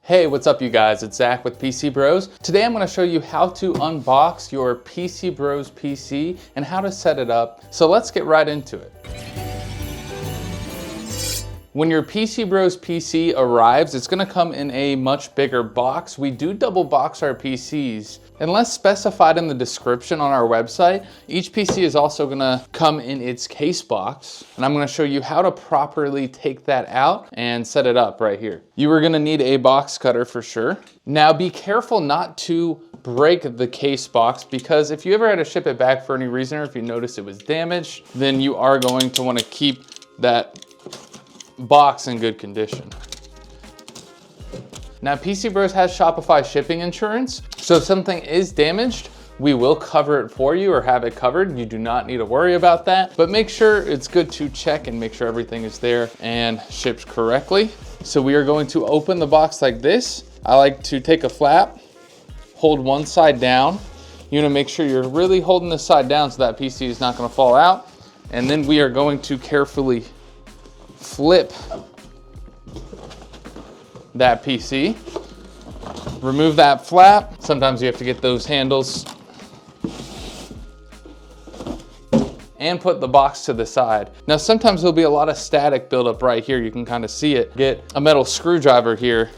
Hey, what's up you guys? It's Zach with PC Bros. Today I'm going to show you how to unbox your PCBros PC and how to set it up. So let's get right into it. When your PCBros PC arrives, it's going to come in a much bigger box. We do double box our PCs. Unless specified in the description on our website, each PC is also going to come in its case box. And I'm going to show you how to properly take that out and set it up right here. You are going to need a box cutter for sure. Now be careful not to break the case box, because if you ever had to ship it back for any reason, or if you notice it was damaged, then you are going to want to keep that box in good condition. Now PCBros has Shopify shipping insurance, so if something is damaged, we will cover it for you or have it covered. You do not need to worry about that, but make sure it's good to check and make sure everything is there and shipped correctly. So we are going to open the box like this. I like to take a flap, hold one side down. You want to make sure you're really holding this side down so that PC is not going to fall out. And then we are going to carefully flip that PC, remove that flap. Sometimes you have to get those handles and put the box to the side. Now sometimes there'll be a lot of static buildup right here. You can kind of see it. Get a metal screwdriver here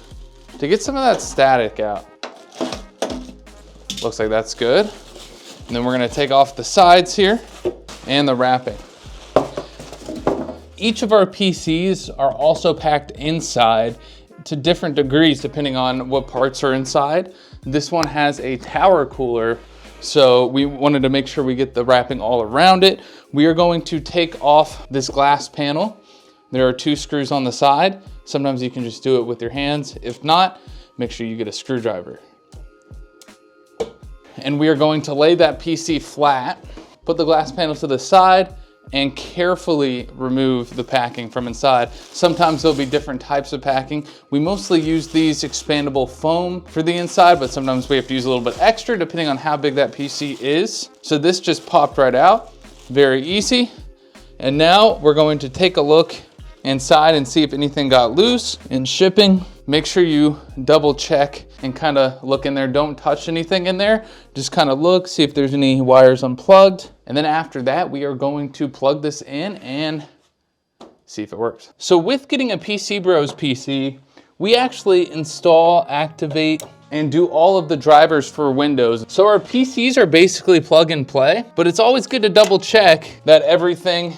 to get some of that static out. Looks like that's good. And then we're gonna take off the sides here and the wrapping. Each of our PCs are also packed inside to different degrees depending on what parts are inside. This one has a tower cooler, so we wanted to make sure we get the wrapping all around it. We are going to take off this glass panel. There are 2 screws on the side. Sometimes you can just do it with your hands. If not, make sure you get a screwdriver. And we are going to lay that PC flat, put the glass panel to the side, and carefully remove the packing from inside. Sometimes there'll be different types of packing. We mostly use these expandable foam for the inside, but sometimes we have to use a little bit extra depending on how big that PC is. So this just popped right out, very easy. And now we're going to take a look inside and see if anything got loose in shipping. Make sure you double check and kind of look in there. Don't touch anything in there. Just kind of look, see if there's any wires unplugged. And then after that, we are going to plug this in and see if it works. So with getting a PCBros PC, we actually install, activate, and do all of the drivers for Windows. So our PCs are basically plug and play, but it's always good to double check that everything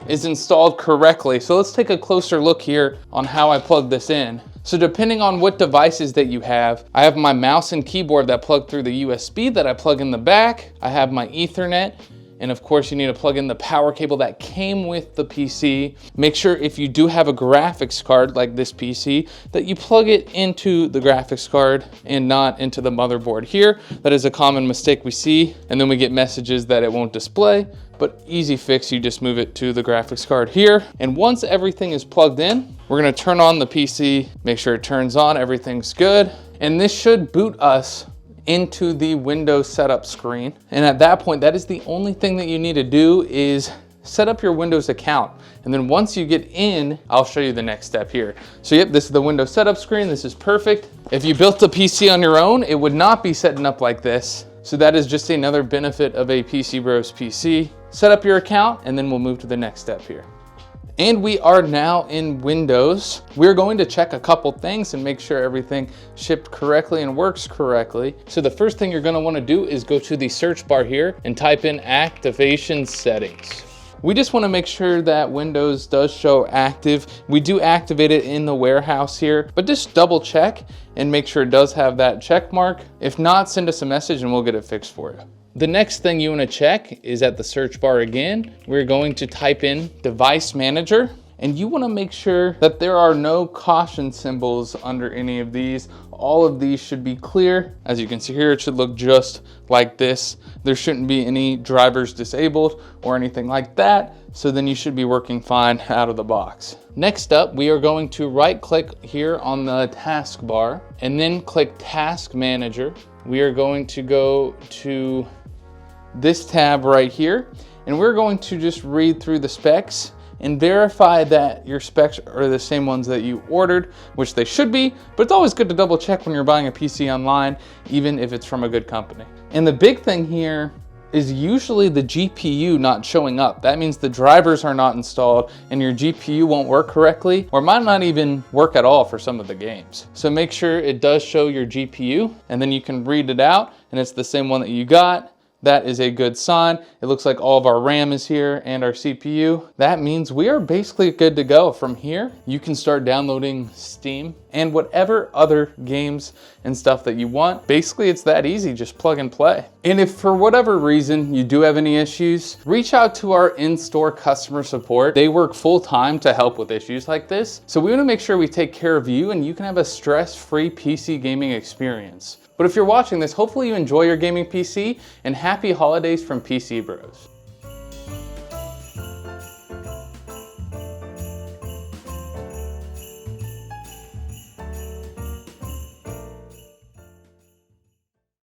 is installed correctly. So let's take a closer look here on how I plug this in. So depending on what devices that you have, I have my mouse and keyboard that plug through the USB that I plug in the back. I have my Ethernet. And of course you need to plug in the power cable that came with the PC. Make sure if you do have a graphics card like this PC, that you plug it into the graphics card and not into the motherboard here. That is a common mistake we see. And then we get messages that it won't display, but easy fix, you just move it to the graphics card here. And once everything is plugged in, we're gonna turn on the PC, make sure it turns on, everything's good. And this should boot us into the Windows setup screen. And at that point, that is the only thing that you need to do is set up your Windows account. And then once you get in, I'll show you the next step here. So yep, this is the Windows setup screen. This is perfect. If you built the PC on your own, it would not be setting up like this. So that is just another benefit of a PCBros PC. Set up your account and then we'll move to the next step here. And we are now in Windows. We're going to check a couple things and make sure everything shipped correctly and works correctly. So the first thing you're gonna wanna do is go to the search bar here and type in activation settings. We just wanna make sure that Windows does show active. We do activate it in the warehouse here, but just double check and make sure it does have that check mark. If not, send us a message and we'll get it fixed for you. The next thing you want to check is at the search bar again. We're going to type in device manager, and you want to make sure that there are no caution symbols under any of these. All of these should be clear. As you can see here, it should look just like this. There shouldn't be any drivers disabled or anything like that. So then you should be working fine out of the box. Next up, we are going to right click here on the taskbar and then click Task Manager. We are going to go to this tab right here, and we're going to just read through the specs and verify that your specs are the same ones that you ordered, which they should be, but it's always good to double check when you're buying a PC online, even if it's from a good company. And the big thing here is usually the GPU not showing up. That means the drivers are not installed and your GPU won't work correctly, or might not even work at all for some of the games. So make sure it does show your GPU, and then you can read it out and it's the same one that you got. That is a good sign. It looks like all of our RAM is here and our CPU. That means we are basically good to go. From here, you can start downloading Steam and whatever other games and stuff that you want. Basically, it's that easy, just plug and play. And if for whatever reason you do have any issues, reach out to our in-store customer support. They work full time to help with issues like this. So we wanna make sure we take care of you and you can have a stress-free PC gaming experience. But if you're watching this, hopefully you enjoy your gaming PC, and happy holidays from PC Bros.